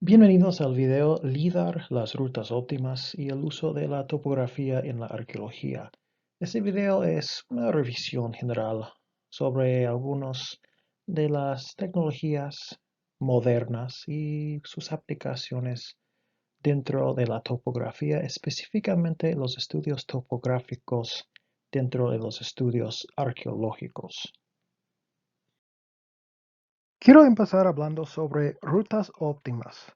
Bienvenidos al video LIDAR, las rutas óptimas y el uso de la topografía en la arqueología. Este video es una revisión general sobre algunas de las tecnologías modernas y sus aplicaciones dentro de la topografía, específicamente los estudios topográficos dentro de los estudios arqueológicos. Quiero empezar hablando sobre rutas óptimas.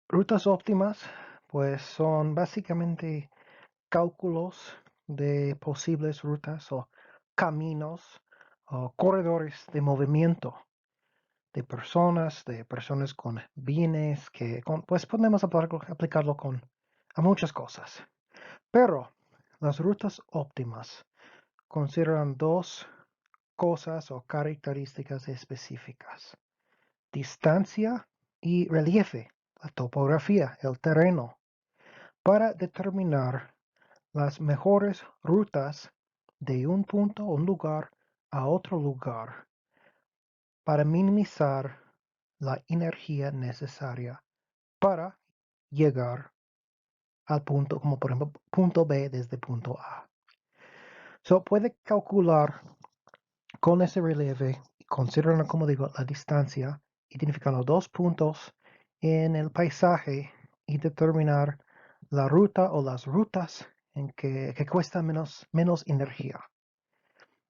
Rutas óptimas, pues son básicamente cálculos de posibles rutas o caminos o corredores de movimiento de personas con bienes pues podemos aplicarlo a muchas cosas. Pero las rutas óptimas consideran dos cosas o características específicas: distancia y relieve, la topografía, el terreno, para determinar las mejores rutas de un punto o un lugar a otro lugar para minimizar la energía necesaria para llegar al punto, como por ejemplo punto B desde punto A. Puede calcular con ese relieve, considerando, como digo, la distancia, identificando dos puntos en el paisaje y determinar la ruta o las rutas en que cuestan menos energía.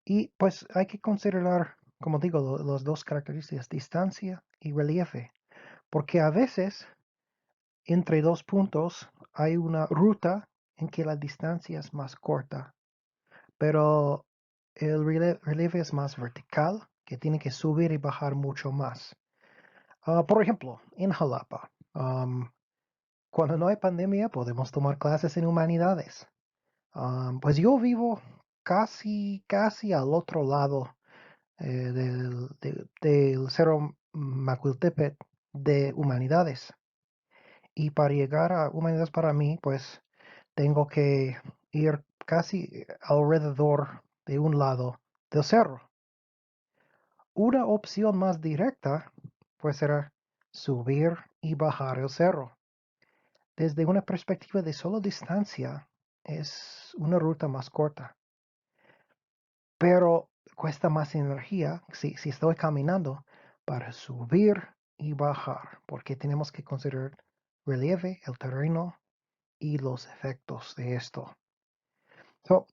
Y pues hay que considerar, como digo, las dos características, distancia y relieve, porque a veces entre dos puntos hay una ruta en que la distancia es más corta, pero el relieve es más vertical, que tiene que subir y bajar mucho más. Por ejemplo, en Jalapa, cuando no hay pandemia podemos tomar clases en humanidades. Pues yo vivo casi al otro lado del Cerro Macuiltepec de humanidades. Y para llegar a humanidades para mí, pues tengo que ir casi alrededor de un lado del cerro. Una opción más directa, pues será subir y bajar el cerro. Desde una perspectiva de solo distancia, es una ruta más corta, pero cuesta más energía si estoy caminando para subir y bajar, porque tenemos que considerar relieve, el terreno y los efectos de esto. So,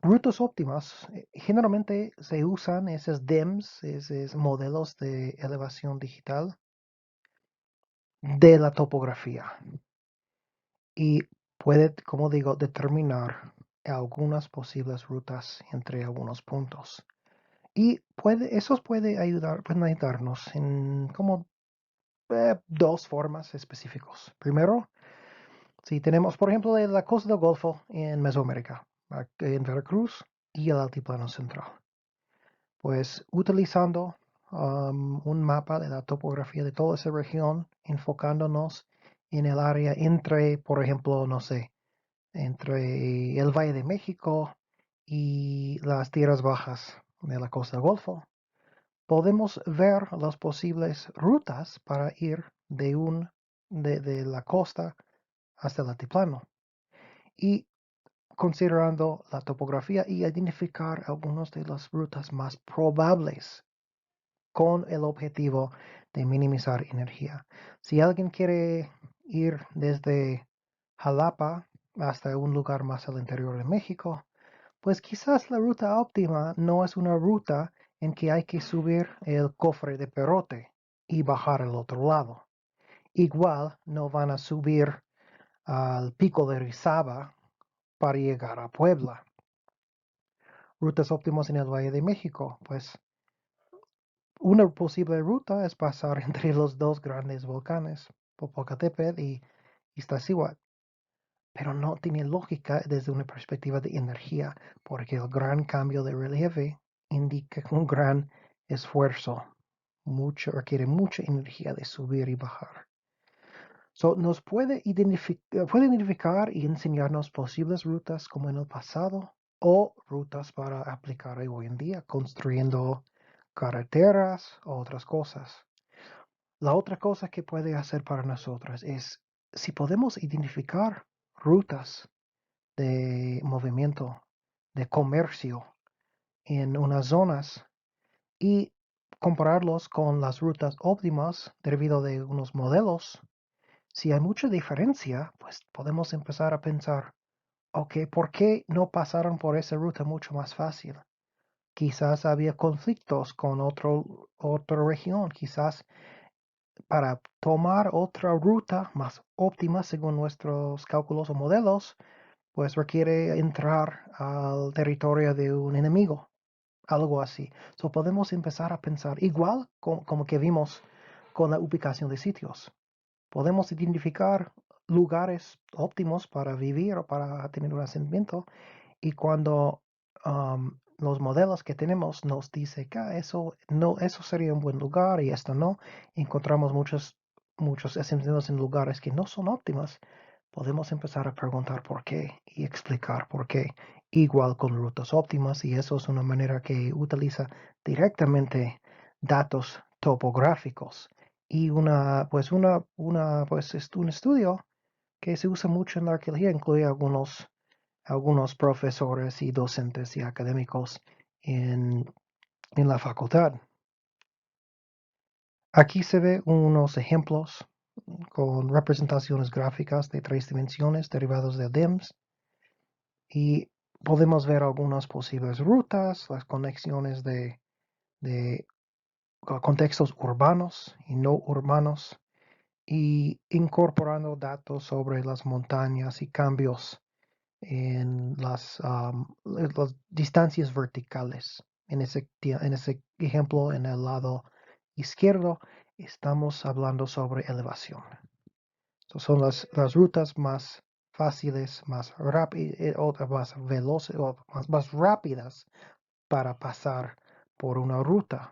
rutas óptimas, generalmente se usan esos DEMS, esos modelos de elevación digital de la topografía, y puede, como digo, determinar algunas posibles rutas entre algunos puntos. Y esos pueden ayudarnos en como dos formas específicas. Primero, si tenemos, por ejemplo, la costa del Golfo en Mesoamérica, en Veracruz y el Altiplano Central, pues utilizando un mapa de la topografía de toda esa región, enfocándonos en el área entre, por ejemplo, no sé, entre el Valle de México y las tierras bajas de la costa del Golfo, podemos ver las posibles rutas para ir de la costa hasta el altiplano. Y considerando la topografía y identificar algunas de las rutas más probables con el objetivo de minimizar energía. Si alguien quiere ir desde Jalapa hasta un lugar más al interior de México, pues quizás la ruta óptima no es una ruta en que hay que subir el cofre de Perote y bajar al otro lado. Igual no van a subir al pico de Rizaba para llegar a Puebla. Rutas óptimas en el Valle de México, pues una posible ruta es pasar entre los dos grandes volcanes, Popocatépetl y Iztaccíhuatl, pero no tiene lógica desde una perspectiva de energía, porque el gran cambio de relieve indica un gran esfuerzo, requiere mucha energía de subir y bajar. Nos puede identificar y enseñarnos posibles rutas como en el pasado o rutas para aplicar hoy en día, construyendo carreteras o otras cosas. La otra cosa que puede hacer para nosotros es si podemos identificar rutas de movimiento, de comercio en unas zonas y compararlos con las rutas óptimas debido de unos modelos. Si hay mucha diferencia, pues podemos empezar a pensar, ok, ¿por qué no pasaron por esa ruta mucho más fácil? Quizás había conflictos con otra región, quizás para tomar otra ruta más óptima según nuestros cálculos o modelos, pues requiere entrar al territorio de un enemigo, algo así. So podemos empezar a pensar igual como que vimos con la ubicación de sitios. Podemos identificar lugares óptimos para vivir o para tener un asentamiento y cuando los modelos que tenemos nos dice que eso no, eso sería un buen lugar y esto no, encontramos muchos asentamientos en lugares que no son óptimas, podemos empezar a preguntar por qué y explicar por qué. Igual con rutas óptimas y eso es una manera que utiliza directamente datos topográficos y un estudio que se usa mucho en la arqueología incluye algunos profesores y docentes y académicos en la facultad. Aquí se ve unos ejemplos con representaciones gráficas de 3 dimensiones derivados de DIMS y podemos ver algunas posibles rutas, las conexiones de contextos urbanos y no urbanos y incorporando datos sobre las montañas y cambios en las distancias verticales. En ese ejemplo, en el lado izquierdo, estamos hablando sobre elevación. Son las rutas más fáciles, más rápidas, más veloces, o más rápidas para pasar por una ruta.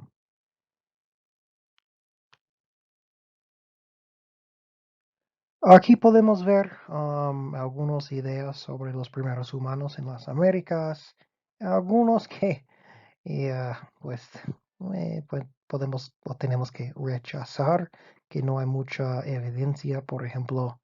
Aquí podemos ver algunas ideas sobre los primeros humanos en las Américas, algunos que pues, pues podemos o tenemos que rechazar que no hay mucha evidencia, por ejemplo,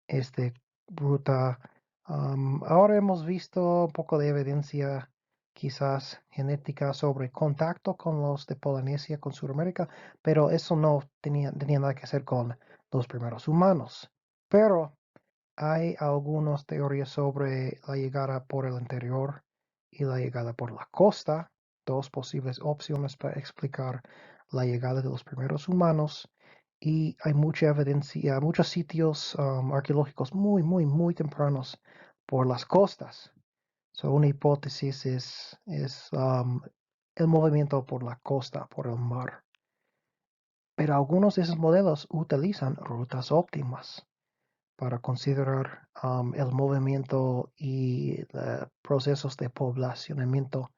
este ruta. Ahora hemos visto un poco de evidencia quizás genética sobre contacto con los de Polinesia, con Sudamérica, pero eso no tenía nada que hacer con los primeros humanos. Pero hay algunas teorías sobre la llegada por el interior y la llegada por la costa, dos posibles opciones para explicar la llegada de los primeros humanos. Y hay mucha evidencia, muchos sitios arqueológicos muy, muy, muy tempranos por las costas. So, una hipótesis es el movimiento por la costa, por el mar. Pero algunos de esos modelos utilizan rutas óptimas para considerar el movimiento y procesos de poblacionamiento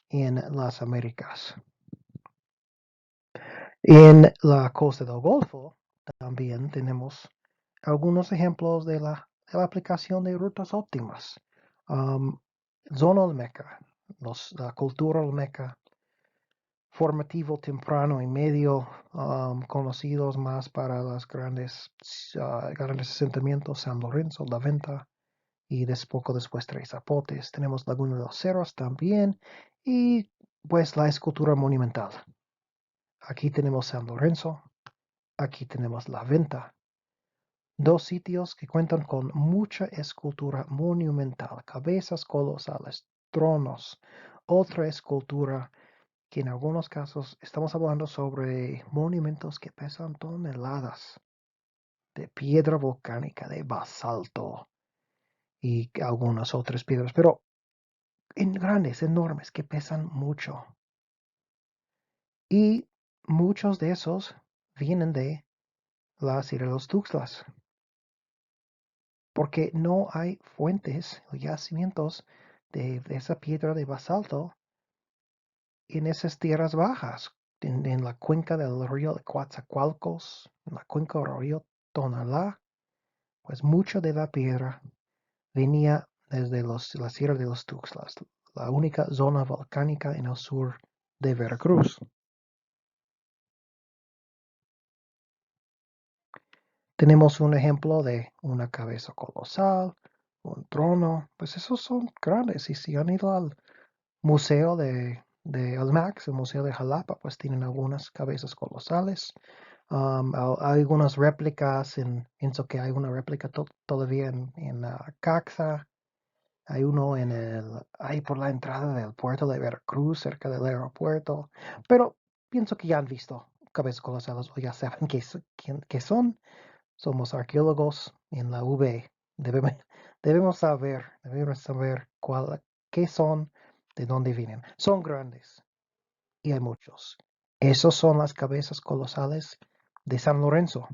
en las Américas. En la costa del Golfo también tenemos algunos ejemplos de la aplicación de rutas óptimas. Zona olmeca, la cultura olmeca, formativo temprano y medio, conocidos más para los grandes asentamientos, San Lorenzo, La Venta, y poco después Tres Zapotes. Tenemos Laguna de los Cerros también y pues la escultura monumental. Aquí tenemos San Lorenzo, aquí tenemos La Venta, dos sitios que cuentan con mucha escultura monumental, cabezas colosales, tronos, otra escultura que en algunos casos estamos hablando sobre monumentos que pesan toneladas de piedra volcánica, de basalto y algunas otras piedras, pero en grandes, enormes, que pesan mucho. Y muchos de esos vienen de la Sierra de los Tuxtlas, porque no hay fuentes o yacimientos de esa piedra de basalto en esas tierras bajas, en la cuenca del río de Coatzacoalcos, en la cuenca del río Tonalá, pues mucha de la piedra venía desde la Sierra de los Tuxtlas, la única zona volcánica en el sur de Veracruz. Tenemos un ejemplo de una cabeza colosal, un trono, pues esos son grandes. Y si han ido al museo de Almax, el museo de Jalapa, pues tienen algunas cabezas colosales. Hay algunas réplicas, pienso que hay una réplica todavía en Caxa. Hay uno ahí por la entrada del puerto de Veracruz, cerca del aeropuerto. Pero pienso que ya han visto cabezas colosales o ya saben qué son. Somos arqueólogos en la UB. Debemos, debemos saber qué son, de dónde vienen. Son grandes y hay muchos. Esos son las cabezas colosales de San Lorenzo.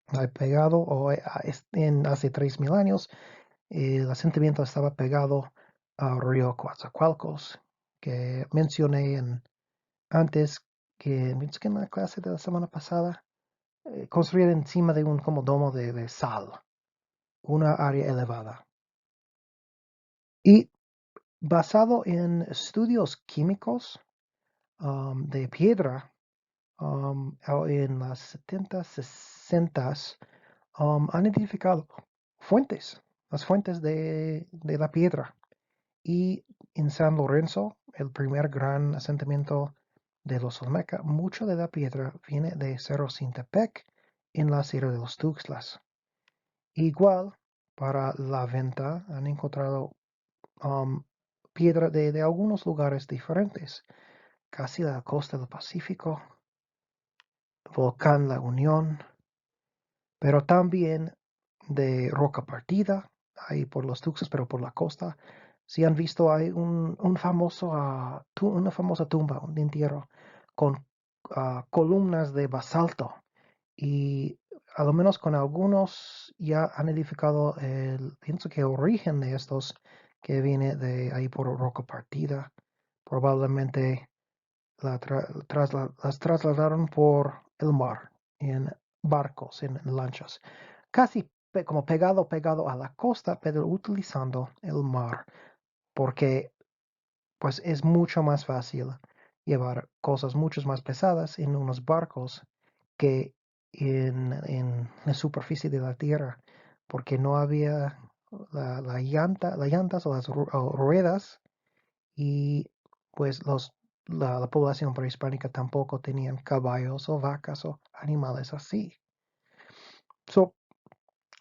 Hay pegado, hace 3000 años, el asentamiento estaba pegado al río Coatzacoalcos, que mencioné antes, que en la clase de la semana pasada, construir encima de un como domo de sal, una área elevada. Y basado en estudios químicos de piedra, en las 70, 60, han identificado las fuentes de la piedra. Y en San Lorenzo, el primer gran asentamiento de los Olmeca, mucho de la piedra viene de Cerro Sintepec en la Sierra de los Tuxtlas. Igual, para la venta han encontrado piedra de algunos lugares diferentes, casi la costa del Pacífico, Volcán La Unión, pero también de roca partida, ahí por los Tuxtlas, pero por la costa. Si han visto, hay una famosa tumba, un entierro, con columnas de basalto. Y a lo menos con algunos ya han edificado pienso que el origen de estos, que viene de ahí por roca partida. Probablemente las trasladaron por el mar, en barcos, en lanchas. Casi como pegado a la costa, pero utilizando el mar, porque pues es mucho más fácil llevar cosas mucho más pesadas en unos barcos que en la superficie de la tierra, porque no había las llantas o las ruedas, y pues la población prehispánica tampoco tenían caballos o vacas o animales así. So,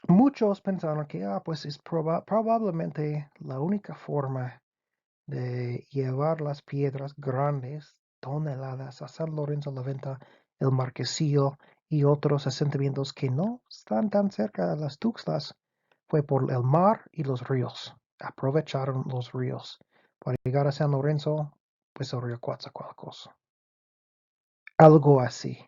muchos pensaron que pues es probablemente la única forma de llevar las piedras grandes, toneladas, a San Lorenzo la Venta, el Marquesillo y otros asentamientos que no están tan cerca de las Tuxtlas, fue por el mar y los ríos. Aprovecharon los ríos para llegar a San Lorenzo, pues el río Coatzacoalcos. Algo así.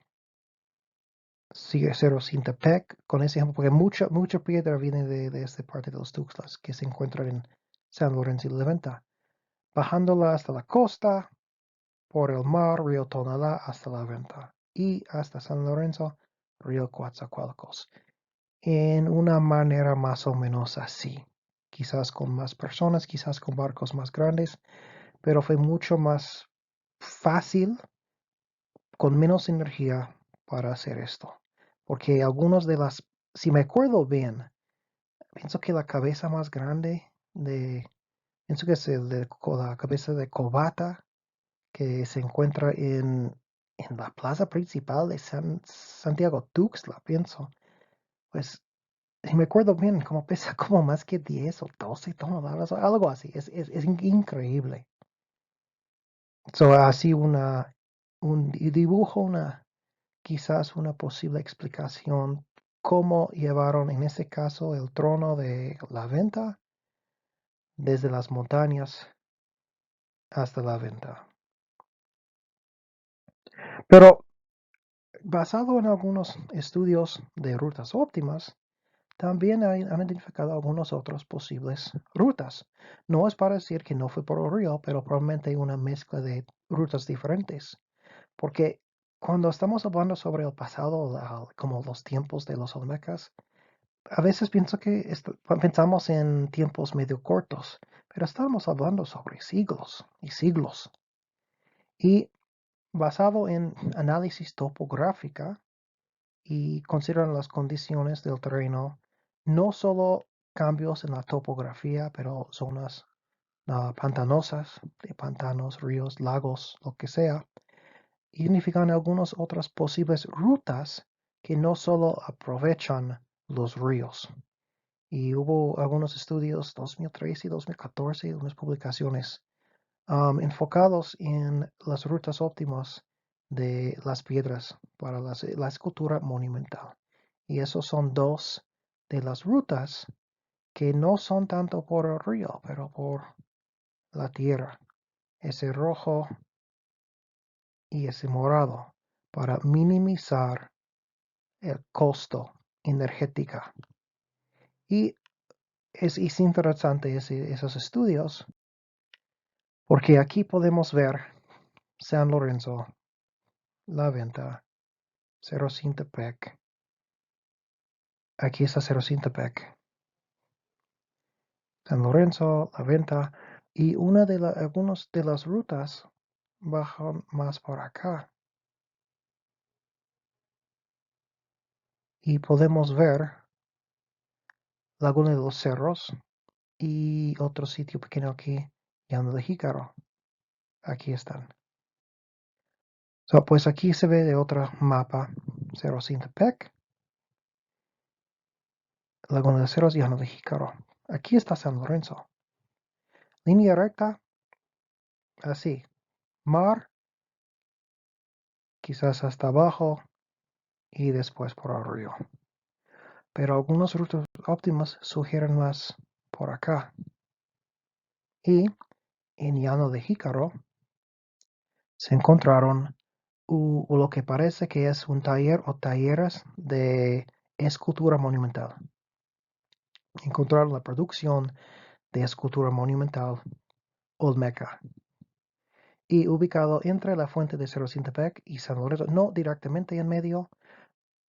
Sigue Cerro Sintepec con ese ejemplo, porque mucha piedra viene de esta parte de los Tuxtlas que se encuentran en San Lorenzo y la Venta. Bajándola hasta la costa, por el mar, río Tonalá hasta la Venta, y hasta San Lorenzo, río Coatzacoalcos. En una manera más o menos así. Quizás con más personas, quizás con barcos más grandes, pero fue mucho más fácil, con menos energía para hacer esto. Porque si me acuerdo bien, pienso que la cabeza más grande pienso que es la cabeza de Cobata, que se encuentra en la plaza principal de Santiago Tuxtla, pienso. Pues, si me acuerdo bien, como pesa como más que 10 o 12 toneladas, o algo así. Es increíble. So, así un dibujo, quizás una posible explicación cómo llevaron en este caso el trono de la Venta desde las montañas hasta la Venta. Pero basado en algunos estudios de rutas óptimas, también han identificado algunas otras posibles rutas. No es para decir que no fue por el río, pero probablemente una mezcla de rutas diferentes. Porque cuando estamos hablando sobre el pasado, como los tiempos de los Olmecas, a veces pienso que pensamos en tiempos medio cortos, pero estamos hablando sobre siglos y siglos. Y basado en análisis topográfica, y consideran las condiciones del terreno, no solo cambios en la topografía, pero zonas pantanosas, de pantanos, ríos, lagos, lo que sea. Identifican algunas otras posibles rutas que no solo aprovechan los ríos. Y hubo algunos estudios, 2013 y 2014, unas publicaciones enfocados en las rutas óptimas de las piedras para la escultura monumental. Y esos son dos de las rutas que no son tanto por el río, pero por la tierra. Ese rojo y ese morado para minimizar el costo energético. Y es interesante esos estudios porque aquí podemos ver San Lorenzo, La Venta, Cerro Sintepec. Aquí está Cerro Sintepec, San Lorenzo, La Venta. Y algunas de las rutas bajan más por acá. Y podemos ver Laguna de los Cerros y otro sitio pequeño aquí, Llano de Jícaro. Aquí están. Pues aquí se ve de otro mapa Cerro Sintepec, Laguna de Cerros y Llano de Jícaro. Aquí está San Lorenzo. Línea recta, así. Mar, quizás hasta abajo y después por el río. Pero algunas rutas óptimas sugieren más por acá. Y en Llano de Jícaro se encontraron lo que parece que es un taller o talleres de escultura monumental. Encontraron la producción de escultura monumental Olmeca y ubicado entre la fuente de Cerro Sintepec y San Lorenzo, no directamente en medio,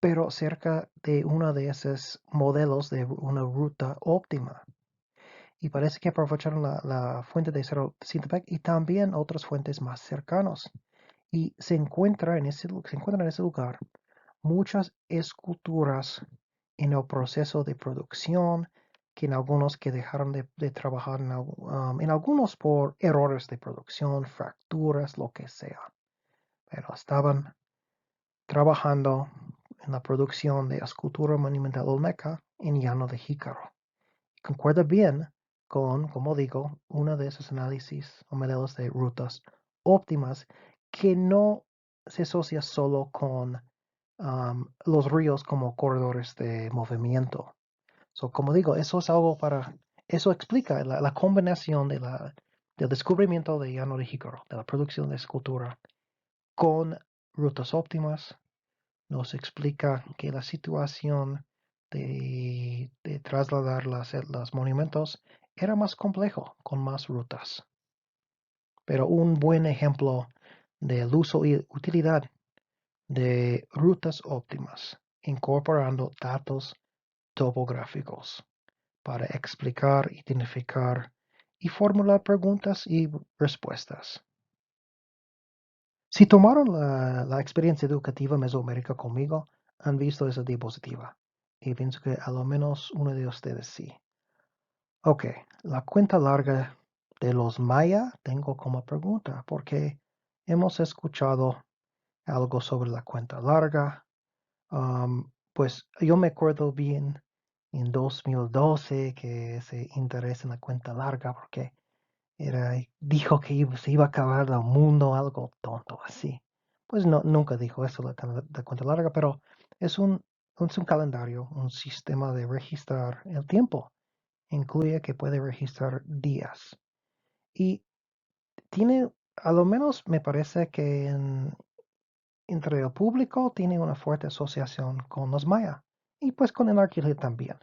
pero cerca de uno de esos modelos de una ruta óptima. Y parece que aprovecharon la fuente de Cerro Sintepec y también otras fuentes más cercanos. Y se encuentran en ese lugar muchas esculturas en el proceso de producción, que en algunos que dejaron de trabajar, en algunos por errores de producción, fracturas, lo que sea. Pero estaban trabajando en la producción de escultura monumental olmeca en Llano de Jícaro. Concuerda bien con, como digo, uno de esos análisis o modelos de rutas óptimas que no se asocia solo con los ríos como corredores de movimiento. Como digo, eso es algo eso explica la combinación del descubrimiento de Llano de Jícaro, de la producción de escultura con rutas óptimas. Nos explica que la situación de trasladar los monumentos era más complejo, con más rutas. Pero un buen ejemplo del uso y utilidad de rutas óptimas, incorporando datos topográficos para explicar, identificar y formular preguntas y respuestas. Si tomaron la experiencia educativa Mesoamérica conmigo, han visto esa diapositiva. Y pienso que a lo menos uno de ustedes sí. Ok, la cuenta larga de los maya tengo como pregunta, porque hemos escuchado algo sobre la cuenta larga. Pues yo me acuerdo bien en 2012 que se interesa en la cuenta larga porque dijo que se iba a acabar el mundo, algo tonto así. Pues no, nunca dijo eso la cuenta larga, pero es un calendario, un sistema de registrar el tiempo. Incluye que puede registrar días. Y tiene, a lo menos me parece que entre el público tiene una fuerte asociación con los maya y pues con el arqueología también.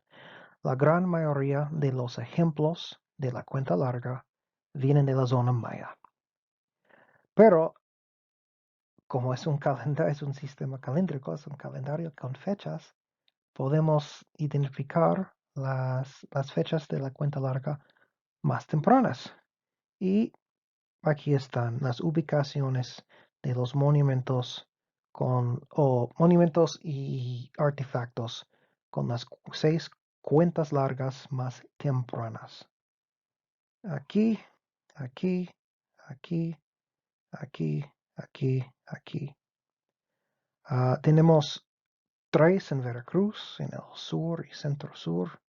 La gran mayoría de los ejemplos de la cuenta larga vienen de la zona maya. Pero como es un calendario, es un sistema calendrico, es un calendario con fechas, podemos identificar las fechas de la cuenta larga más tempranas. Y aquí están las ubicaciones de los monumentos o monumentos y artefactos con las 6 largas más tempranas. Aquí, aquí, aquí, aquí, aquí. Tenemos 3 en Veracruz, en el sur y centro-sur.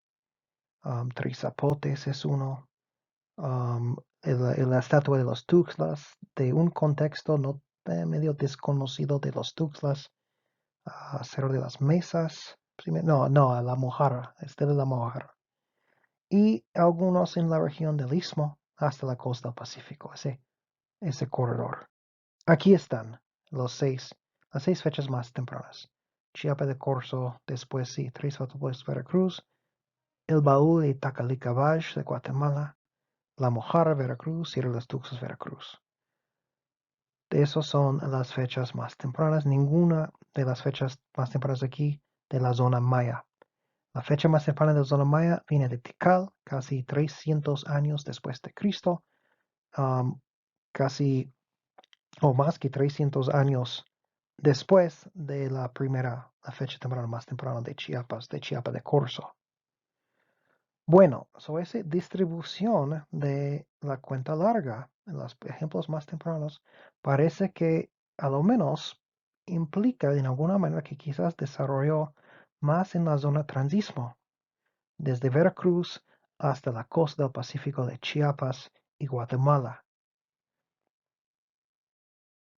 Tres Zapotes es uno. La estatua de los Tuxtlas, de un contexto no medio desconocido de los Tuxtlas, Cerro de las Mesas, no, la Mojarra, este de la Mojarra, y algunos en la región del Istmo hasta la costa del Pacífico, ese corredor. Aquí están las 6 fechas más tempranas. Chiapa de Corzo, después sí, Tres Zapotes, Veracruz, El Baúl y Tacalicabash de Guatemala, La Mojarra, Veracruz, y los Tuxtlas, Veracruz. Esas son las fechas más tempranas. Ninguna de las fechas más tempranas aquí de la zona maya. La fecha más temprana de la zona maya viene de Tikal, casi 300 años después de Cristo, casi o más que 300 años después de la fecha temprana más temprana de Chiapas, de Chiapa de Corzo. Bueno, esa distribución de la cuenta larga en los ejemplos más tempranos parece que a lo menos implica de alguna manera que quizás desarrolló más en la zona transismo, desde Veracruz hasta la costa del Pacífico de Chiapas y Guatemala.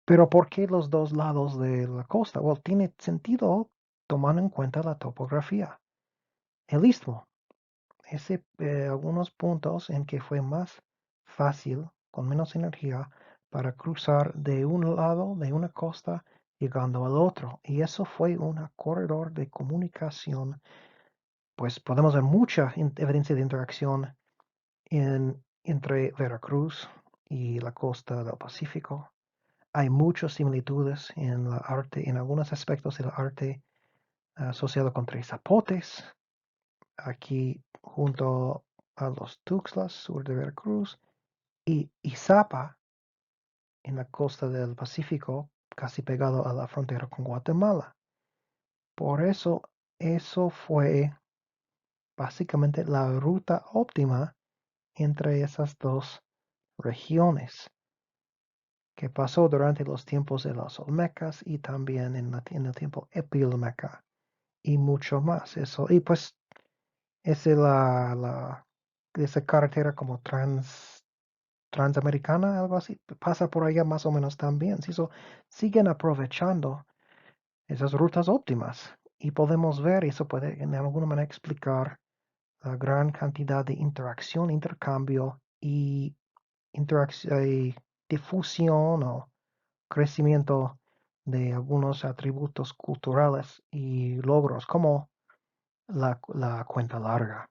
Pero ¿por qué los dos lados de la costa? Well, tiene sentido tomando en cuenta la topografía. El istmo, algunos puntos en que fue más fácil, con menos energía, para cruzar de un lado de una costa llegando al otro. Y eso fue un corredor de comunicación. Pues podemos ver mucha evidencia de interacción entre Veracruz y la costa del Pacífico. Hay muchas similitudes en el arte, en algunos aspectos del arte asociado con Tres Zapotes, aquí junto a los Tuxtlas, sur de Veracruz, y Izapa, en la costa del Pacífico, casi pegado a la frontera con Guatemala. Por eso fue básicamente la ruta óptima entre esas dos regiones, que pasó durante los tiempos de los Olmecas y también en el tiempo Epilmeca y mucho más. Y pues esa carretera como transamericana, algo así, pasa por allá más o menos también. Siguen aprovechando esas rutas óptimas y podemos ver, eso puede en alguna manera explicar la gran cantidad de interacción, intercambio y difusión o crecimiento de algunos atributos culturales y logros como la cuenta larga.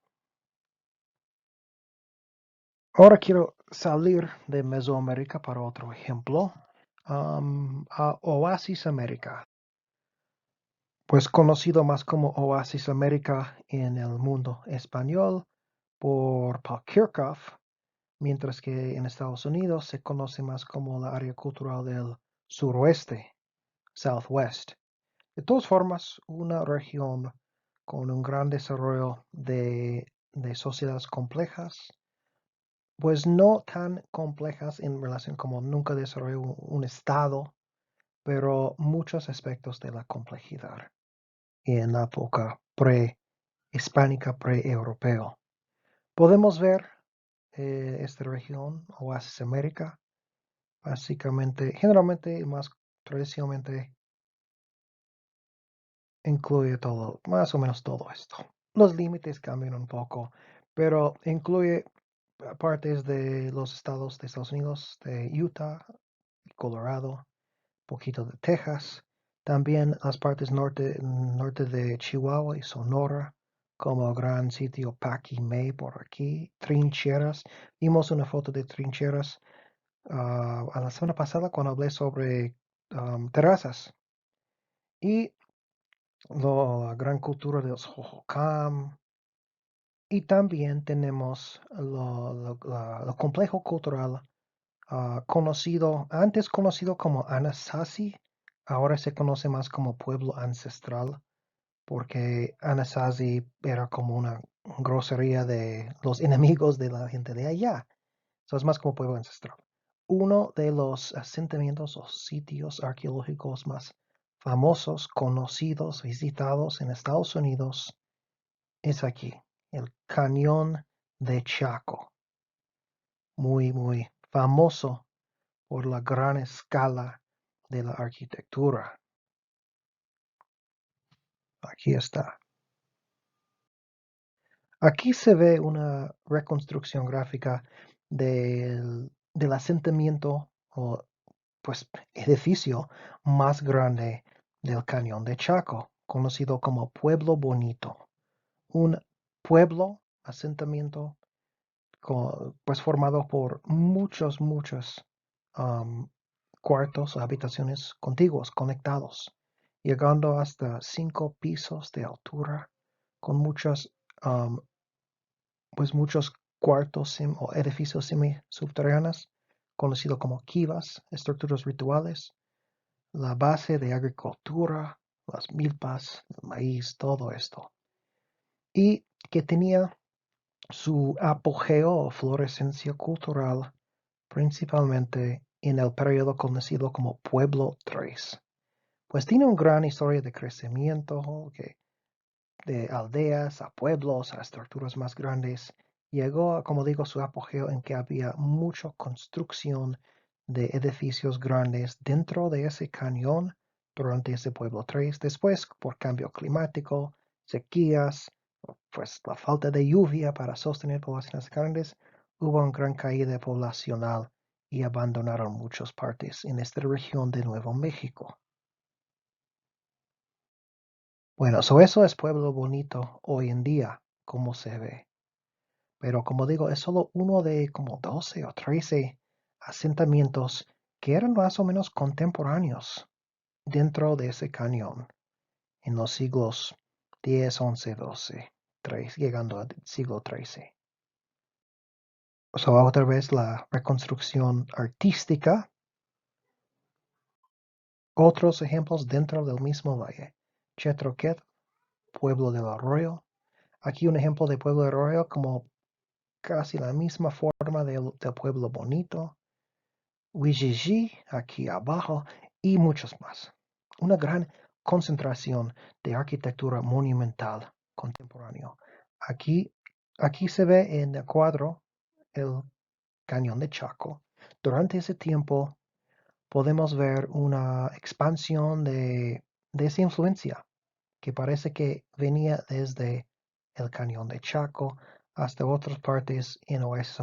Ahora quiero salir de Mesoamérica para otro ejemplo, a Oasis América, pues conocido más como Oasis América en el mundo español por Paul Kirchhoff, mientras que en Estados Unidos se conoce más como la área cultural del suroeste, Southwest. De todas formas, una región con un gran desarrollo de sociedades complejas, pues no tan complejas en relación como nunca desarrolló un estado, pero muchos aspectos de la complejidad en la época pre-hispánica, pre-europeo. Podemos ver esta región, Oasis América, básicamente, generalmente más tradicionalmente incluye todo, más o menos todo esto. Los límites cambian un poco, pero incluye partes de los estados de Estados Unidos, de Utah, Colorado, poquito de Texas, también las partes norte de Chihuahua y Sonora, como el gran sitio Paqui May por aquí, trincheras. Vimos una foto de trincheras a la semana pasada cuando hablé sobre terrazas. Y la gran cultura de los Hohokam. Y también tenemos lo complejo cultural antes conocido como Anasazi ahora se conoce más como pueblo ancestral, porque Anasazi era como una grosería de los enemigos de la gente de allá. So, es más como pueblo ancestral. Uno de los asentamientos o sitios arqueológicos más famosos, conocidos, visitados en Estados Unidos es aquí, el Cañón de Chaco. Muy, muy famoso por la gran escala de la arquitectura. Aquí está. Aquí se ve una reconstrucción gráfica del asentamiento o pues edificio más grande del Cañón de Chaco, conocido como Pueblo Bonito. Un pueblo, asentamiento, pues formado por muchos um, cuartos o habitaciones contiguos, conectados, llegando hasta 5 pisos de altura, con muchos cuartos o edificios semi-subterráneos, conocidos como kivas, estructuras rituales, la base de agricultura, las milpas, el maíz, todo esto. Y que tenía su apogeo o florescencia cultural principalmente en el periodo conocido como Pueblo III. Pues tiene una gran historia de crecimiento, de aldeas a pueblos, a estructuras más grandes. Llegó, como digo, su apogeo en que había mucha construcción de edificios grandes dentro de ese cañón durante ese pueblo 3. Después, por cambio climático, sequías, pues la falta de lluvia para sostener poblaciones grandes, hubo una gran caída poblacional y abandonaron muchas partes en esta región de Nuevo México. Bueno, eso es Pueblo Bonito hoy en día, como se ve. Pero como digo, es solo uno de como 12 o 13 asentamientos que eran más o menos contemporáneos dentro de ese cañón en los siglos 10, 11, 12, llegando al siglo XIII. So, otra vez la reconstrucción artística. Otros ejemplos dentro del mismo valle. Chetroquet, Pueblo del Arroyo. Aquí un ejemplo de Pueblo del Arroyo como casi la misma forma del Pueblo Bonito. Wijiji, aquí abajo, y muchos más. Una gran concentración de arquitectura monumental contemporáneo. Aquí se ve en el cuadro el Cañón de Chaco. Durante ese tiempo podemos ver una expansión de esa influencia que parece que venía desde el Cañón de Chaco hasta otras partes en Oeste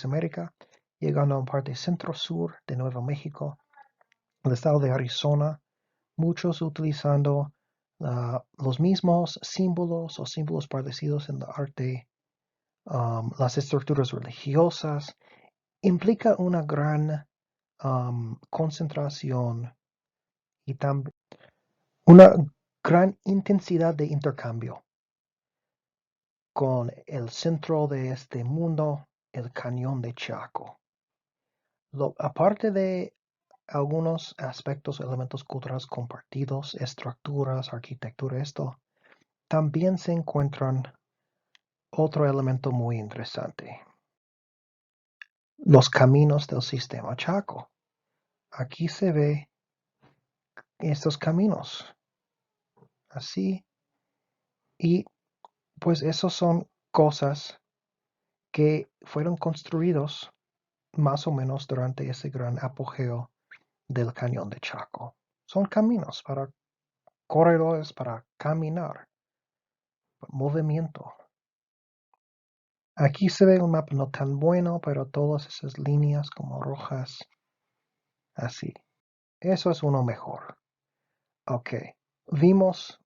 América, llegando a la parte centro-sur de Nuevo México, el estado de Arizona, muchos utilizando los mismos símbolos o símbolos parecidos en el arte, las estructuras religiosas, implica una gran concentración y también una gran intensidad de intercambio con el centro de este mundo, el Cañón de Chaco. Aparte de algunos aspectos, elementos culturales compartidos, estructuras, arquitectura, esto, también se encuentran otro elemento muy interesante, los caminos del sistema Chaco. Aquí se ve estos caminos, así, y pues esos son cosas que fueron construidos más o menos durante ese gran apogeo del Cañón de Chaco. Son caminos para corredores, para caminar, movimiento. Aquí se ve un mapa no tan bueno, pero todas esas líneas como rojas, así. Eso es uno mejor. Ok, vimos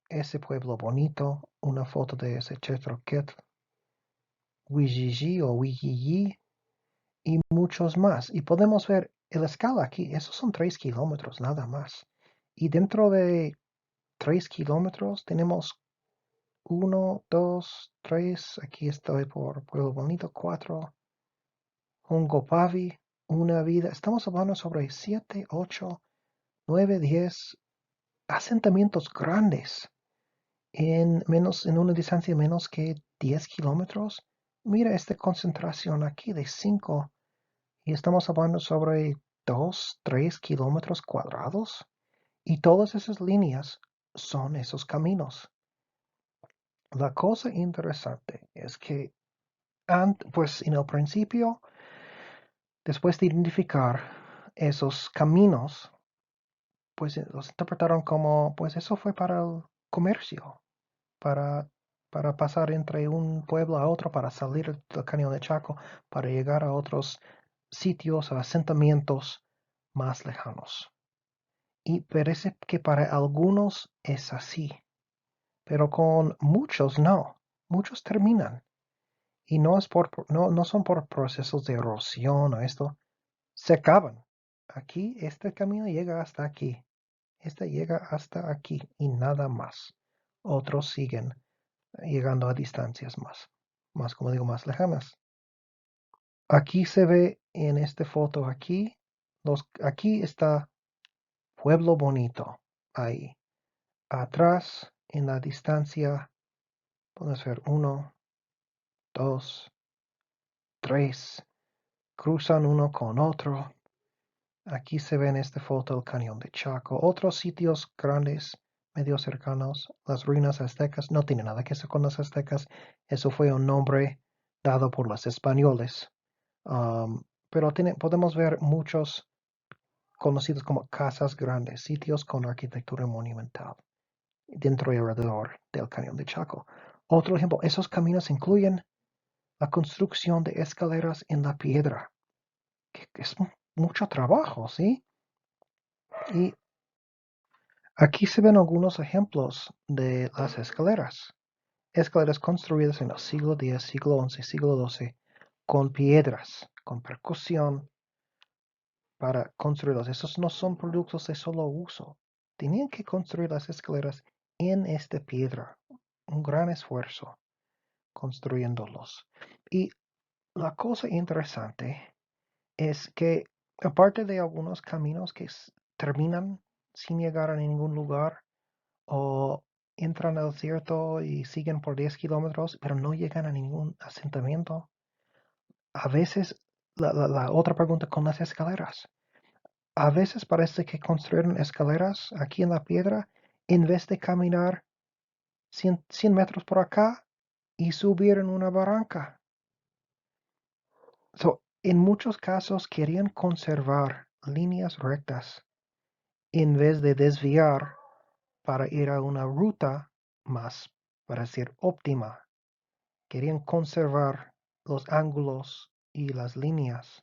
ese pueblo bonito, una foto de ese Chetroquet, Wijiji o Wijiji y muchos más. Y podemos ver la escala aquí, esos son 3 kilómetros nada más. Y dentro de 3 kilómetros tenemos 1, 2, 3, aquí estoy por Pueblo Bonito, 4, Hongopavi, una vida. Estamos hablando sobre 7, 8 9, 10 asentamientos grandes en una distancia de menos que 10 kilómetros. Mira esta concentración aquí de 5 y estamos hablando sobre 2, 3 kilómetros cuadrados. Y todas esas líneas son esos caminos. La cosa interesante es que, pues en el principio, después de identificar esos caminos, pues los interpretaron como, pues eso fue para el comercio, para, para pasar entre un pueblo a otro, para salir del Cañón de Chaco, para llegar a otros sitios, a asentamientos más lejanos. Y parece que para algunos es así, pero con muchos no. Muchos terminan. Y no son por procesos de erosión o esto. Se acaban. Aquí, este camino llega hasta aquí. Este llega hasta aquí y nada más. Otros siguen llegando a distancias más como digo, más lejanas. Aquí se ve en esta foto aquí está Pueblo Bonito, ahí. Atrás, en la distancia, podemos ver 1, 2, 3, cruzan uno con otro. Aquí se ve en esta foto el Cañón de Chaco. Otros sitios grandes, medio cercanos, las ruinas aztecas, no tiene nada que ver con las aztecas. Eso fue un nombre dado por los españoles. Pero podemos ver muchos conocidos como casas grandes, sitios con arquitectura monumental dentro y alrededor del Cañón de Chaco. Otro ejemplo, esos caminos incluyen la construcción de escaleras en la piedra, que es mucho trabajo, ¿sí? Y aquí se ven algunos ejemplos de las escaleras. Escaleras construidas en el siglo X, siglo XI, siglo XII, con piedras, con percusión para construirlos. Esos no son productos de solo uso. Tenían que construir las escaleras en esta piedra. Un gran esfuerzo construyéndolos. Y la cosa interesante es que, aparte de algunos caminos que terminan sin llegar a ningún lugar, o entran al desierto y siguen por 10 kilómetros, pero no llegan a ningún asentamiento. A veces, la otra pregunta con las escaleras. A veces parece que construyeron escaleras aquí en la piedra en vez de caminar 100 metros por acá y subir en una barranca. En muchos casos querían conservar líneas rectas en vez de desviar para ir a una ruta más, para decir, óptima. Querían conservar los ángulos y las líneas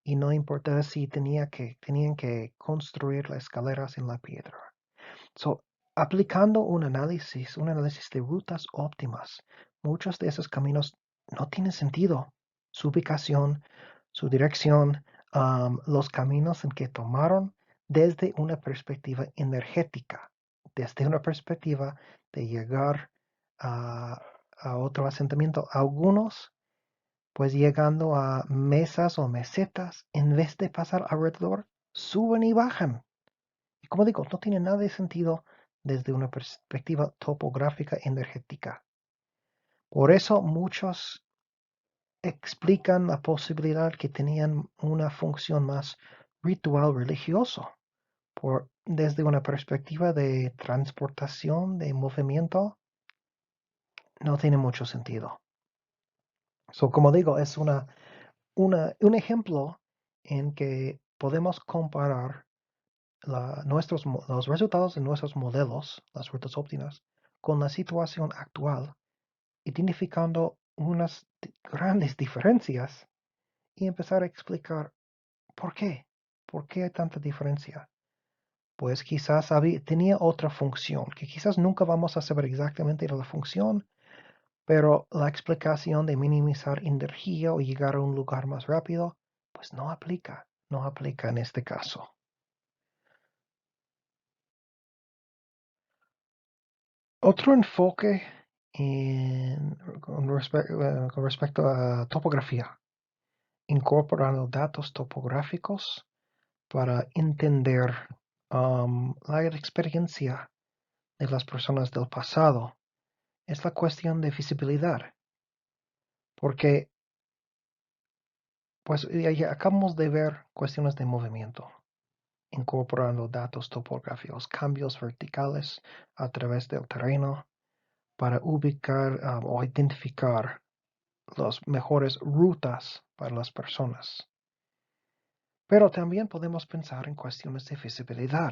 y no importaba si tenían que construir las escaleras en la piedra. Aplicando un análisis de rutas óptimas, muchos de esos caminos no tienen sentido. Su ubicación, su dirección, los caminos en que tomaron desde una perspectiva energética, desde una perspectiva de llegar a, a otro asentamiento. Algunos, pues llegando a mesas o mesetas, en vez de pasar alrededor, suben y bajan. Y como digo, no tiene nada de sentido desde una perspectiva topográfica energética. Por eso muchos explican la posibilidad que tenían una función más ritual religioso, desde una perspectiva de transportación, de movimiento, no tiene mucho sentido. Como digo, es un ejemplo en que podemos comparar los resultados de nuestros modelos, las rutas óptimas, con la situación actual, identificando unas grandes diferencias y empezar a explicar por qué. ¿Por qué hay tanta diferencia? Pues quizás tenía otra función, que quizás nunca vamos a saber exactamente la función, pero la explicación de minimizar energía o llegar a un lugar más rápido, pues no aplica en este caso. Otro enfoque con respecto a topografía, incorporando datos topográficos para entender la experiencia de las personas del pasado es la cuestión de visibilidad, porque pues ya acabamos de ver cuestiones de movimiento, incorporando datos topográficos, cambios verticales a través del terreno para ubicar o identificar las mejores rutas para las personas. Pero también podemos pensar en cuestiones de visibilidad.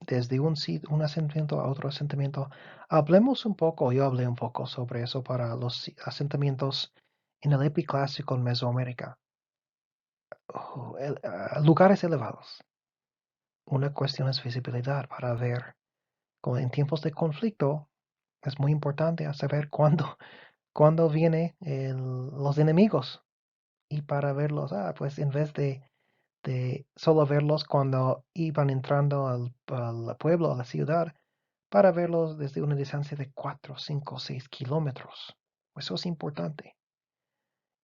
Desde un asentamiento a otro asentamiento, hablemos un poco, yo hablé un poco sobre eso para los asentamientos en el epiclásico en Mesoamérica. Lugares elevados. Una cuestión es visibilidad para ver, como en tiempos de conflicto, es muy importante saber cuándo vienen los enemigos y para verlos, pues en vez de solo verlos cuando iban entrando al pueblo, a la ciudad, para verlos desde una distancia de 4, 5, 6 kilómetros. Eso es importante.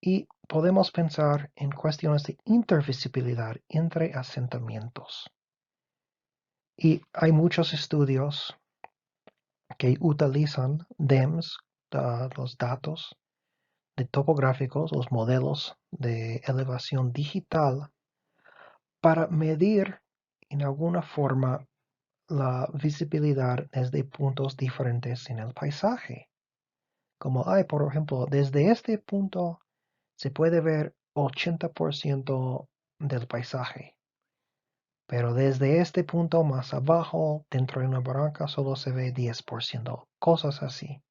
Y podemos pensar en cuestiones de intervisibilidad entre asentamientos. Y hay muchos estudios que utilizan DEMS, los datos de topográficos, los modelos de elevación digital, para medir en alguna forma la visibilidad desde puntos diferentes en el paisaje. Como hay, por ejemplo, desde este punto se puede ver 80% del paisaje, pero desde este punto más abajo, dentro de una barranca, solo se ve 10%, cosas así.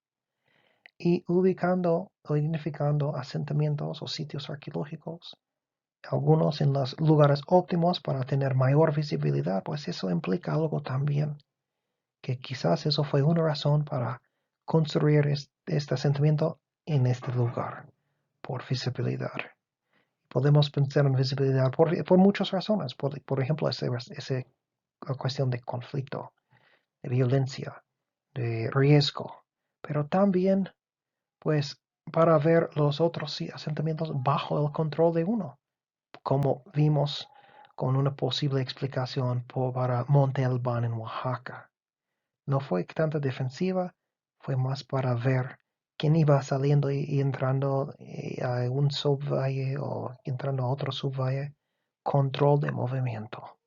Y ubicando o identificando asentamientos o sitios arqueológicos, algunos en los lugares óptimos para tener mayor visibilidad, pues eso implica algo también, que quizás eso fue una razón para construir este asentamiento en este lugar, por visibilidad. Podemos pensar en visibilidad por muchas razones. Por ejemplo, esa cuestión de conflicto, de violencia, de riesgo, pero también, pues, para ver los otros asentamientos bajo el control de uno, como vimos con una posible explicación para Monte Albán en Oaxaca. No fue tanta defensiva, fue más para ver quién iba saliendo y entrando a un subvalle o entrando a otro subvalle. Control de movimiento.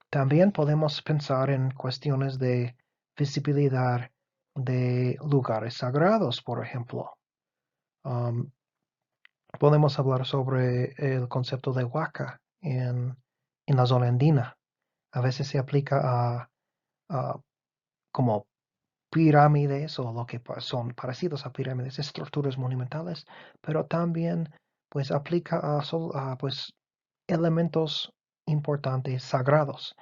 También podemos pensar en cuestiones de visibilidad de lugares sagrados, por ejemplo. Um, Podemos hablar sobre el concepto de Huaca en la zona andina. A veces se aplica a como pirámides o lo que son parecidos a pirámides, estructuras monumentales, pero también pues aplica a pues elementos importantes sagrados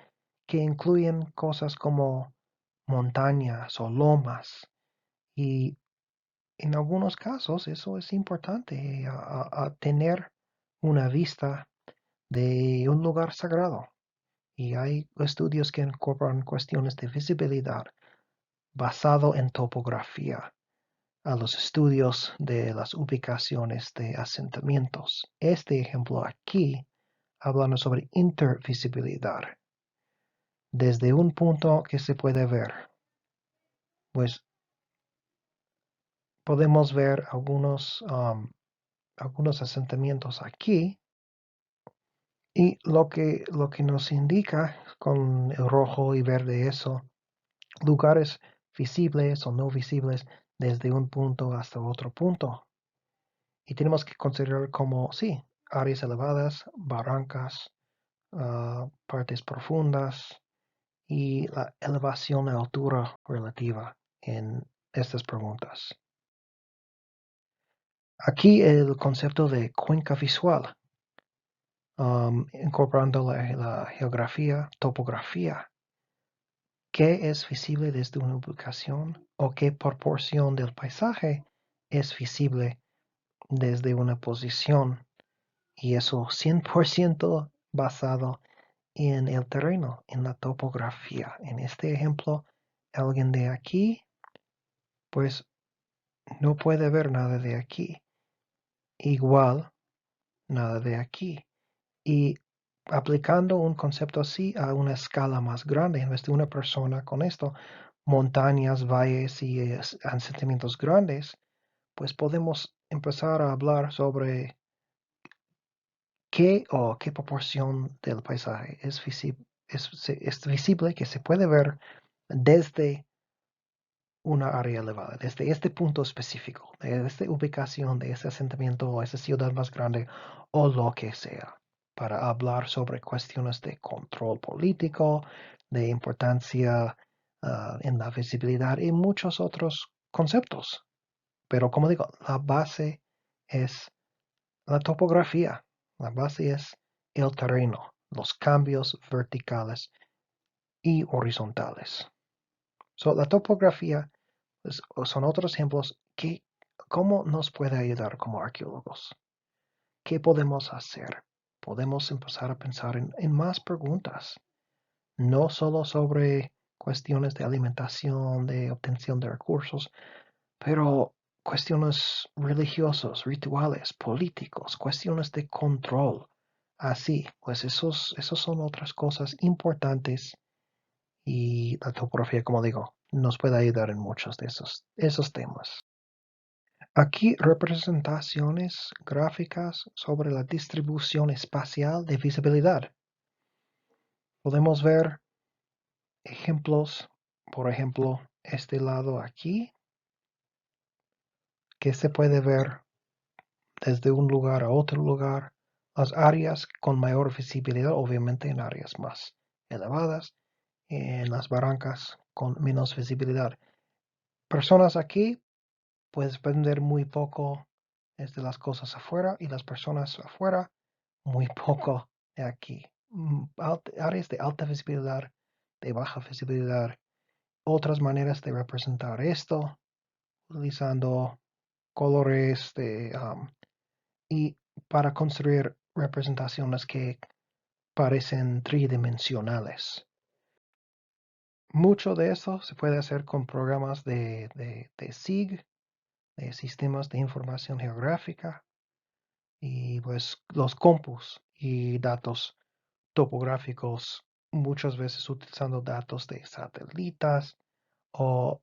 que incluyen cosas como montañas o lomas y en algunos casos eso es importante a tener una vista de un lugar sagrado y hay estudios que incorporan cuestiones de visibilidad basado en topografía a los estudios de las ubicaciones de asentamientos. Este ejemplo aquí hablando sobre intervisibilidad. Desde un punto que se puede ver, pues podemos ver algunos asentamientos aquí y lo que nos indica con el rojo y verde eso, lugares visibles o no visibles desde un punto hasta otro punto. Y tenemos que considerar como, sí, áreas elevadas, barrancas, partes profundas y la elevación a altura relativa en estas preguntas. Aquí el concepto de cuenca visual, incorporando la geografía, topografía. ¿Qué es visible desde una ubicación o qué proporción del paisaje es visible desde una posición? Y eso 100% basado en el terreno, en la topografía. En este ejemplo, alguien de aquí, pues no puede ver nada de aquí. Igual, nada de aquí. Y aplicando un concepto así a una escala más grande, en vez de una persona con esto, montañas, valles y asentamientos grandes, pues podemos empezar a hablar sobre qué proporción del paisaje es visible, que se puede ver desde una área elevada, desde este punto específico, de esta ubicación de ese asentamiento o esa ciudad más grande o lo que sea, para hablar sobre cuestiones de control político, de importancia en la visibilidad y muchos otros conceptos. Pero como digo, la base es la topografía, la base es el terreno, los cambios verticales y horizontales. La topografía son otros ejemplos que cómo nos puede ayudar como arqueólogos. ¿Qué podemos hacer? Podemos empezar a pensar en más preguntas, no solo sobre cuestiones de alimentación, de obtención de recursos, pero cuestiones religiosas, rituales, políticos, cuestiones de control. Así, pues esos son otras cosas importantes y la topografía, como digo, nos puede ayudar en muchos de esos temas. Aquí representaciones gráficas sobre la distribución espacial de visibilidad. Podemos ver ejemplos, por ejemplo, este lado aquí, que se puede ver desde un lugar a otro lugar. Las áreas con mayor visibilidad, obviamente en áreas más elevadas, en las barrancas con menos visibilidad. Personas aquí puedes vender muy poco de las cosas afuera y las personas afuera muy poco de aquí. Áreas de alta visibilidad, de baja visibilidad, otras maneras de representar esto, utilizando colores y para construir representaciones que parecen tridimensionales. Mucho de eso se puede hacer con programas de SIG, de Sistemas de Información Geográfica, y pues los compus y datos topográficos, muchas veces utilizando datos de satélites o,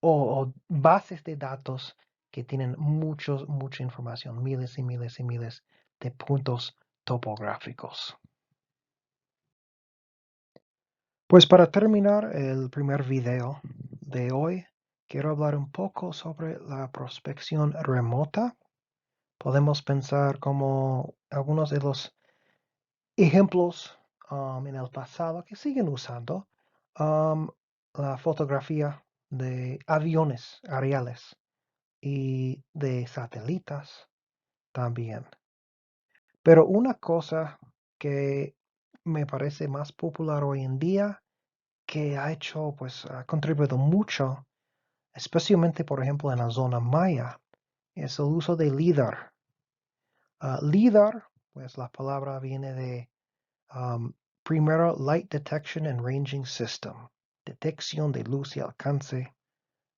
o bases de datos que tienen mucha información, miles y miles y miles de puntos topográficos. Pues para terminar el primer video de hoy, quiero hablar un poco sobre la prospección remota. Podemos pensar como algunos de los ejemplos en el pasado que siguen usando um, la fotografía de aviones aéreos y de satélites también. Pero una cosa que me parece más popular hoy en día, que ha contribuido mucho, especialmente por ejemplo en la zona maya, es el uso de LIDAR. LIDAR, pues la palabra viene de primero Light Detection and Ranging System, detección de luz y alcance.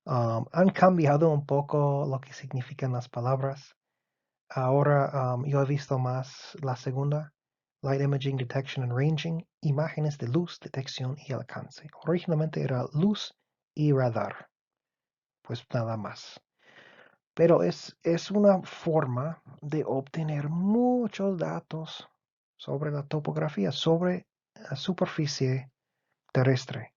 Han cambiado un poco lo que significan las palabras. Ahora yo he visto más la segunda, Light Imaging Detection and Ranging, imágenes de luz, detección y alcance. Originalmente era luz y radar, pues nada más. Pero es una forma de obtener muchos datos sobre la topografía, sobre la superficie terrestre.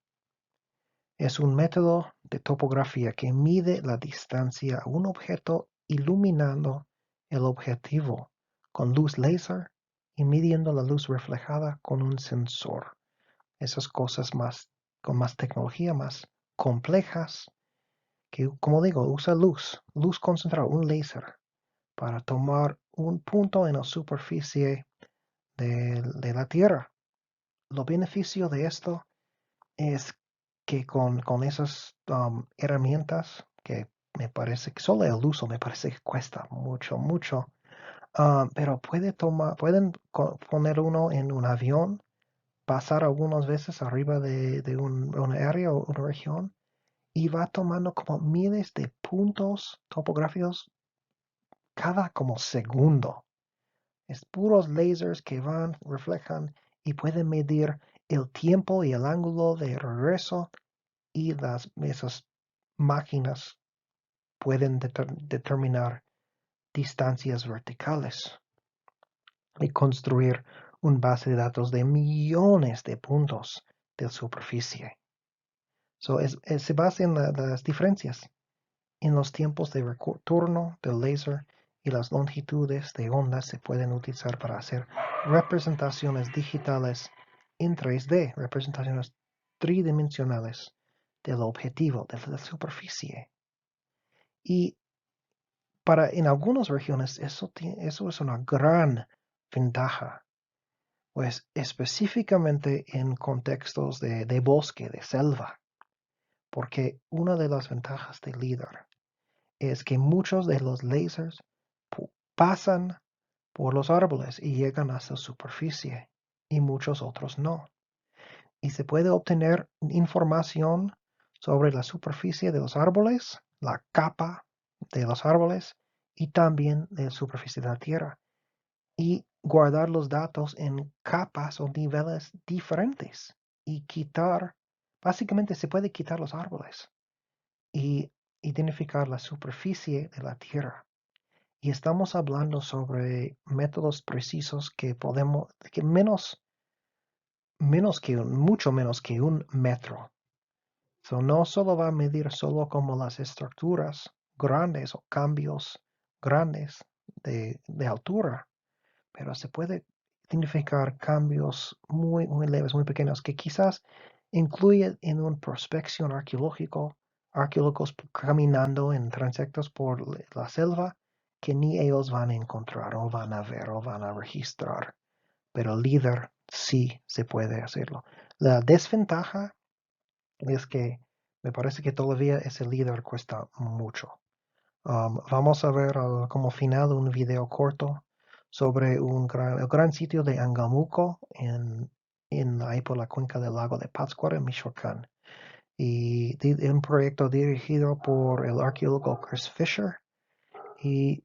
Es un método de topografía que mide la distancia a un objeto iluminando el objetivo con luz láser y midiendo la luz reflejada con un sensor. Esas cosas con más tecnología, más complejas, que como digo, usa luz concentrada, un láser, para tomar un punto en la superficie de la Tierra. Lo beneficio de esto es que con esas herramientas que me parece que solo el uso me parece que cuesta mucho, pero pueden poner uno en un avión, pasar algunas veces arriba de una área o una región y va tomando como miles de puntos topográficos cada como segundo. Es puros lasers que van, reflejan y pueden medir el tiempo y el ángulo de regreso y esas máquinas pueden determinar distancias verticales y construir un base de datos de millones de puntos de superficie. Se basa en las diferencias en los tiempos de retorno del láser y las longitudes de onda se pueden utilizar para hacer representaciones digitales en 3D, representaciones tridimensionales del objetivo, de la superficie. Y en algunas regiones eso es una gran ventaja, pues específicamente en contextos de bosque, de selva, porque una de las ventajas del LIDAR es que muchos de los lasers pasan por los árboles y llegan hasta la superficie y muchos otros no. Y se puede obtener información sobre la superficie de los árboles, la capa de los árboles y también de la superficie de la tierra y guardar los datos en capas o niveles diferentes y básicamente se puede quitar los árboles y identificar la superficie de la tierra. Y estamos hablando sobre métodos precisos que mucho menos que un metro. No solo va a medir solo como las estructuras grandes o cambios grandes de altura, pero se puede identificar cambios muy, muy leves, muy pequeños, que quizás incluyen en una prospección arqueólogos caminando en transectos por la selva que ni ellos van a encontrar o van a ver o van a registrar. Pero el líder sí se puede hacerlo. La desventaja es que me parece que todavía ese líder cuesta mucho. Vamos a ver como final un video corto sobre el gran sitio de Angamuco ahí por la cuenca del lago de Pátzcuaro en Michoacán. Y un proyecto dirigido por el arqueólogo Chris Fisher y,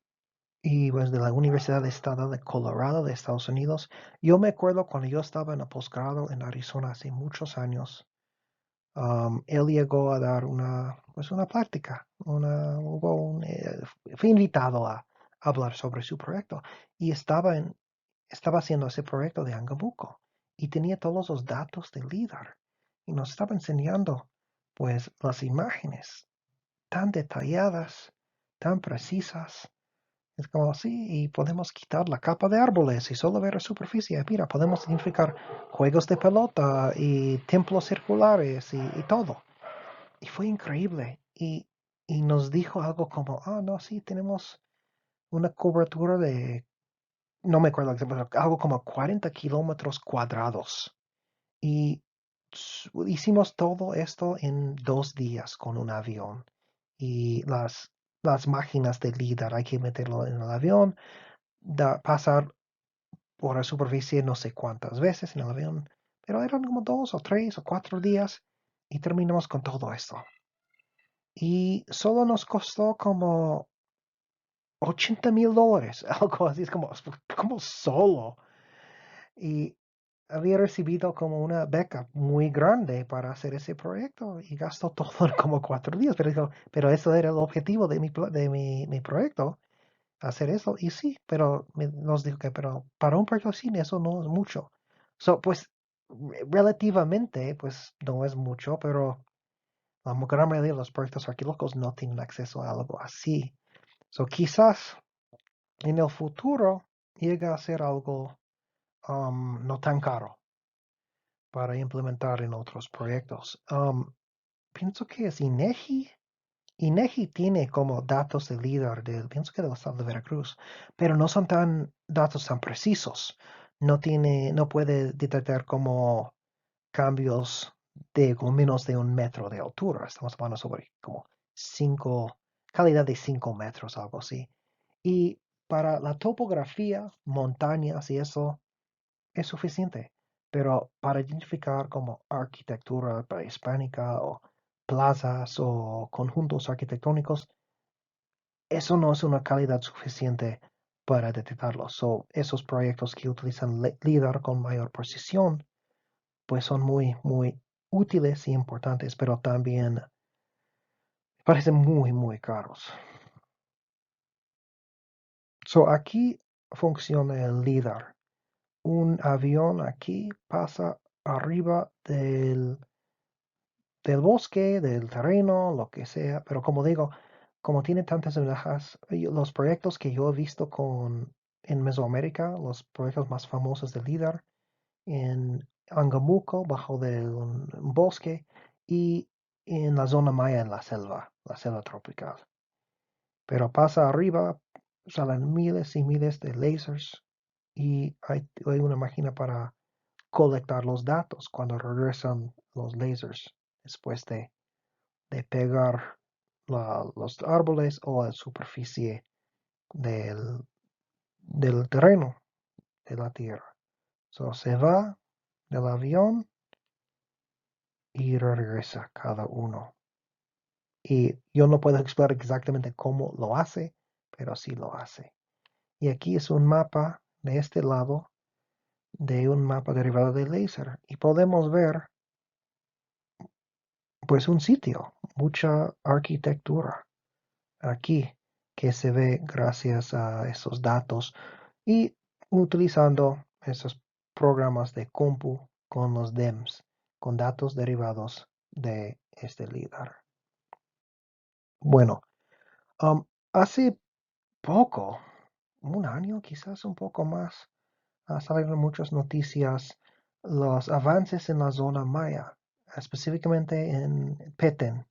pues de la Universidad Estatal de Colorado de Estados Unidos. Yo me acuerdo cuando yo estaba en el posgrado en Arizona hace muchos años. Él llegó a dar una plática, fue invitado a hablar sobre su proyecto y estaba haciendo ese proyecto de Angabuco y tenía todos los datos de LIDAR y nos estaba enseñando pues las imágenes tan detalladas, tan precisas. Es como así, y podemos quitar la capa de árboles y solo ver la superficie. Mira, podemos identificar juegos de pelota y templos circulares y todo. Y fue increíble. Y nos dijo algo como, no, sí, tenemos una cobertura no me acuerdo, algo como 40 kilómetros cuadrados. Y hicimos todo esto en 2 días con un avión. Y las máquinas de LIDAR hay que meterlo en el avión, pasar por la superficie no sé cuántas veces en el avión, pero eran como 2 o 3 o 4 días y terminamos con todo esto. Y solo nos costó como $80,000, algo así, es como solo. Y había recibido como una beca muy grande para hacer ese proyecto y gastó todo en como 4 días, pero eso era el objetivo de mi proyecto, hacer eso. Y sí, pero nos dijo que pero para un proyecto así eso no es mucho. Pues relativamente, pues no es mucho, pero la gran mayoría de los proyectos arqueológicos no tienen acceso a algo así. Quizás en el futuro llegue a ser algo no tan caro para implementar en otros proyectos. Pienso que es INEGI. INEGI tiene como datos de líder pienso que del estado de Veracruz, pero no son datos tan precisos. No puede detectar como cambios de como menos de 1 metro de altura. Estamos hablando sobre como calidad de 5 metros, algo así. Y para la topografía, montañas y eso, es suficiente. Pero para identificar como arquitectura prehispánica o plazas o conjuntos arquitectónicos, eso no es una calidad suficiente para detectarlos. So, esos proyectos que utilizan LIDAR con mayor precisión, pues son muy, muy útiles y importantes, pero también parecen muy, muy caros. So, aquí funciona el LIDAR. Un avión aquí pasa arriba del bosque, del terreno, lo que sea, pero como digo, como tiene tantas ventajas, los proyectos que yo he visto en Mesoamérica, los proyectos más famosos de LIDAR, en Angamuco, bajo de un bosque, y en la zona maya, en la selva tropical. Pero pasa arriba, salen miles y miles de lasers y hay una máquina para colectar los datos cuando regresan los lasers después de pegar los árboles o la superficie del, del terreno de la tierra. So, se va del avión y regresa cada uno. Y yo no puedo explicar exactamente cómo lo hace, pero sí lo hace. Y aquí es un mapa de este lado de un mapa derivado de láser. Y podemos ver pues un sitio, mucha arquitectura aquí que se ve gracias a esos datos y utilizando esos programas de compu con los DEMS, con datos derivados de este LIDAR. Bueno, hace poco, un año quizás un poco más, salieron muchas noticias, los avances en la zona maya, específicamente en Petén.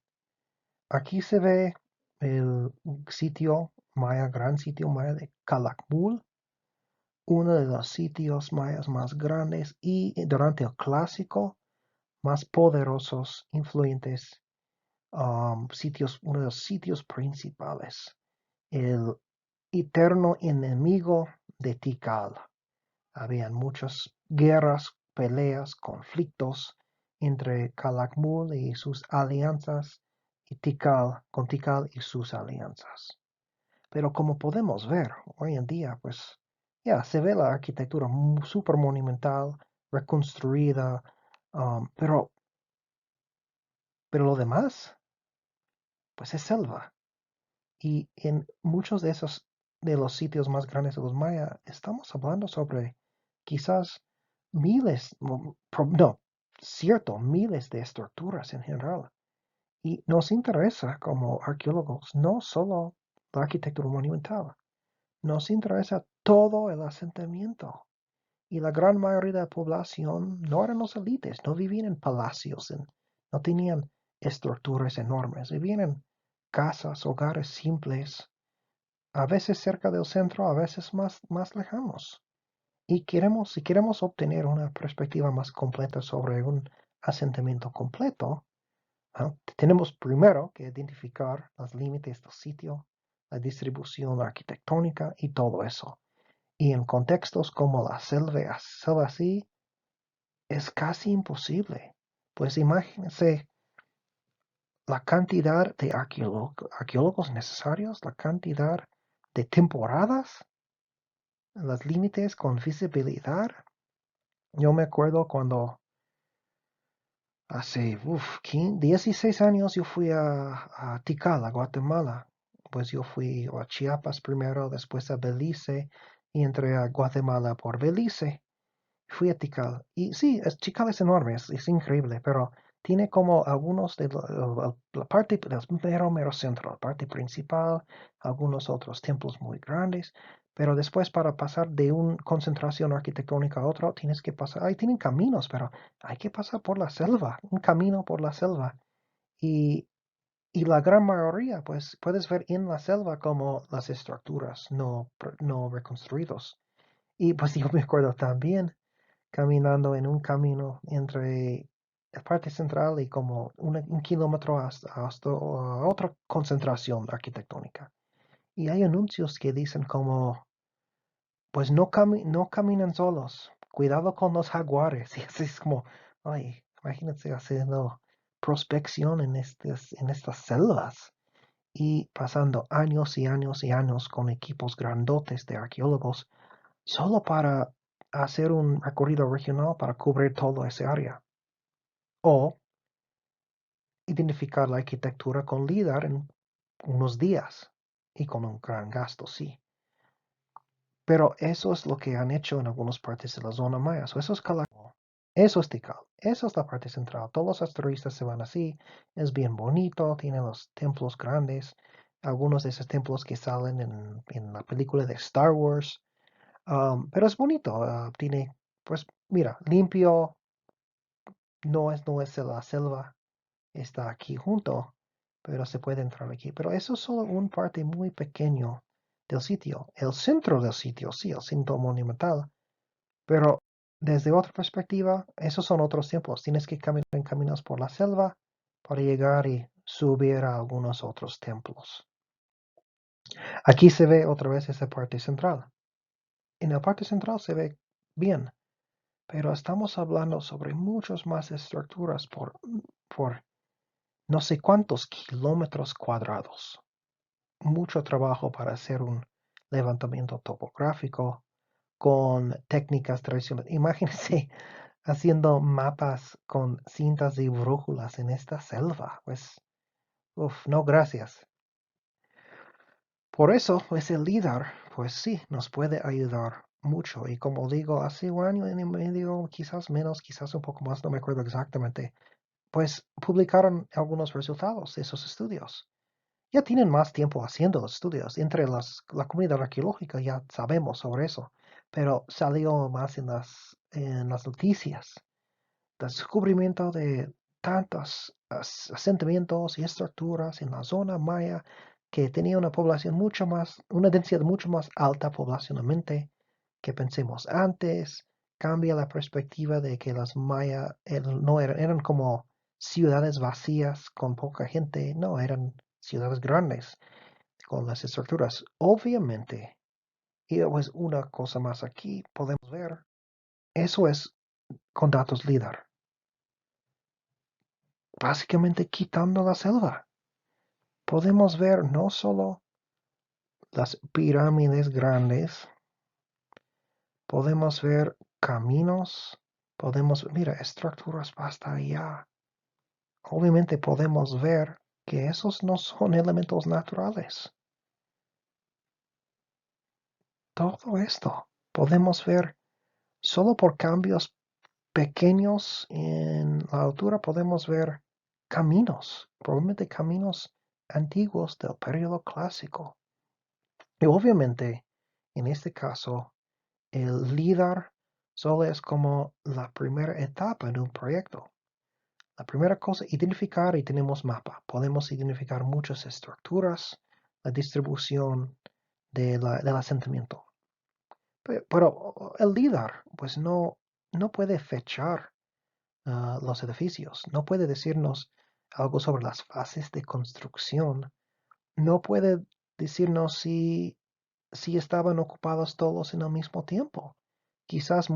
Aquí se ve el sitio maya, gran sitio maya de Calakmul, uno de los sitios mayas más grandes y durante el clásico más poderosos, influyentes sitios, uno de los sitios principales, el eterno enemigo de Tikal. Habían muchas guerras, peleas, conflictos entre Calakmul y sus alianzas y Tikal, con Tikal y sus alianzas. Pero como podemos ver hoy en día, pues ya se ve la arquitectura súper monumental, reconstruida, pero lo demás, pues es selva. Y en muchos de los sitios más grandes de los mayas, estamos hablando sobre quizás miles, no, cierto, miles de estructuras en general. Y nos interesa como arqueólogos no solo la arquitectura monumental, nos interesa todo el asentamiento. Y la gran mayoría de la población no eran los élites, no vivían en palacios, no tenían estructuras enormes, vivían en casas, hogares simples, a veces cerca del centro, a veces más lejanos. Y si queremos obtener una perspectiva más completa sobre un asentamiento completo, tenemos primero que identificar los límites del sitio, la distribución arquitectónica y todo eso. Y en contextos como la selva así, es casi imposible. Pues imagínense la cantidad de arqueólogos necesarios, la cantidad de temporadas, los límites con visibilidad. Yo me acuerdo cuando hace 16 años yo fui a Tikal, a Guatemala. Pues yo fui a Chiapas primero, después a Belice y entré a Guatemala por Belice. Fui a Tikal. Y sí, Tikal es enorme, es increíble, pero tiene como algunos de la parte del mero centro, la parte principal, algunos otros templos muy grandes, pero después para pasar de una concentración arquitectónica a otra, tienes que pasar, ahí tienen caminos, pero hay que pasar por la selva, un camino por la selva. Y, y la gran mayoría, pues puedes ver en la selva como las estructuras no reconstruidos. Y pues yo me acuerdo también caminando en un camino entre la parte central y como un kilómetro hasta otra concentración arquitectónica. Y hay anuncios que dicen como, pues no caminen solos, cuidado con los jaguares. Y así es como, ay, imagínense haciendo prospección en estas selvas. y pasando años y años y años con equipos grandotes de arqueólogos solo para hacer un recorrido regional para cubrir toda esa área. O identificar la arquitectura con LIDAR en unos días y con un gran gasto, sí. Pero eso es lo que han hecho en algunas partes de la zona maya. Eso es Calakmul. Eso es Tikal. Eso es la parte central. Todos los asteroístas se van así. Es bien bonito. Tiene los templos grandes. Algunos de esos templos que salen en la película de Star Wars. Pero es bonito. Tiene, pues, mira, limpio. No es la selva. Está aquí junto. Pero se puede entrar aquí. Pero eso es solo una parte muy pequeño del sitio. El centro del sitio, sí, el centro monumental. Pero desde otra perspectiva, esos son otros templos. Tienes que caminar en caminos por la selva para llegar y subir a algunos otros templos. Aquí se ve otra vez esa parte central. En la parte central se ve bien, pero estamos hablando sobre muchas más estructuras por no sé cuántos kilómetros cuadrados. Mucho trabajo para hacer un levantamiento topográfico con técnicas tradicionales. Imagínense haciendo mapas con cintas y brújulas en esta selva. Pues, no, gracias. Por eso, ese LIDAR, pues sí, nos puede ayudar mucho. Y como digo, hace un año y medio, quizás menos, quizás un poco más, no me acuerdo exactamente, pues publicaron algunos resultados de esos estudios. Ya tienen más tiempo haciendo los estudios. Entre la comunidad arqueológica ya sabemos sobre eso, pero salió más en las noticias. Descubrimiento de tantos asentamientos y estructuras en la zona maya que tenía una densidad mucho más alta poblacionalmente que pensemos antes. Cambia la perspectiva de que las mayas no eran como ciudades vacías con poca gente, no, eran ciudades grandes con las estructuras. Obviamente, y pues una cosa más aquí podemos ver, eso es con datos LIDAR. Básicamente quitando la selva. Podemos ver no solo las pirámides grandes, podemos ver caminos, mira, estructuras hasta allá. Obviamente podemos ver que esos no son elementos naturales. Todo esto podemos ver solo por cambios pequeños en la altura, podemos ver caminos, probablemente caminos antiguos del periodo clásico. Y obviamente, en este caso, el LIDAR solo es como la primera etapa en un proyecto. La primera cosa, identificar y tenemos mapa. Podemos identificar muchas estructuras, la distribución del asentamiento. Pero el LIDAR, pues no puede fechar los edificios, no puede decirnos algo sobre las fases de construcción, no puede decirnos si estaban ocupados todos en el mismo tiempo. Quizás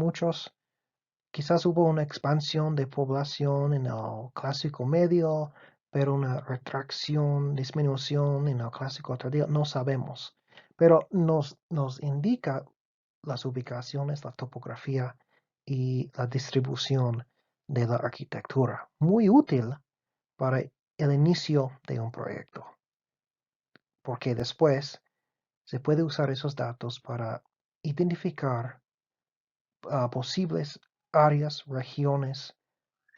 quizás hubo una expansión de población en el clásico medio, pero una retracción, disminución en el clásico tardío, no sabemos. Pero nos indica las ubicaciones, la topografía y la distribución de la arquitectura. Muy útil para el inicio de un proyecto, porque después se puede usar esos datos para identificar posibles áreas, regiones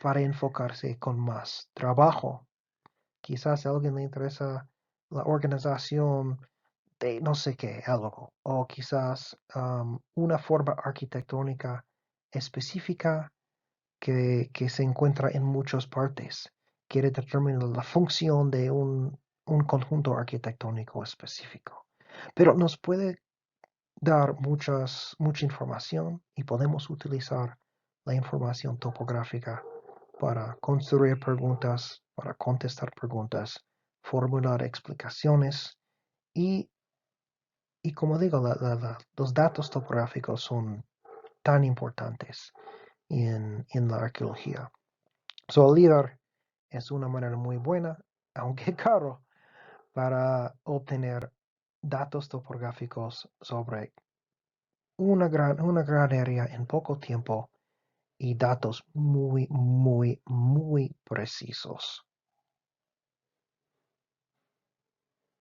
para enfocarse con más trabajo. Quizás a alguien le interesa la organización de no sé qué, algo, o quizás una forma arquitectónica específica que se encuentra en muchas partes. Quiere determinar la función de un conjunto arquitectónico específico. Pero nos puede dar mucha información y podemos utilizar la información topográfica para construir preguntas, para contestar preguntas, formular explicaciones y, y como digo, los datos topográficos son tan importantes en la arqueología. So, LIDAR es una manera muy buena, aunque caro, para obtener datos topográficos sobre una gran área en poco tiempo y datos muy, muy, muy precisos.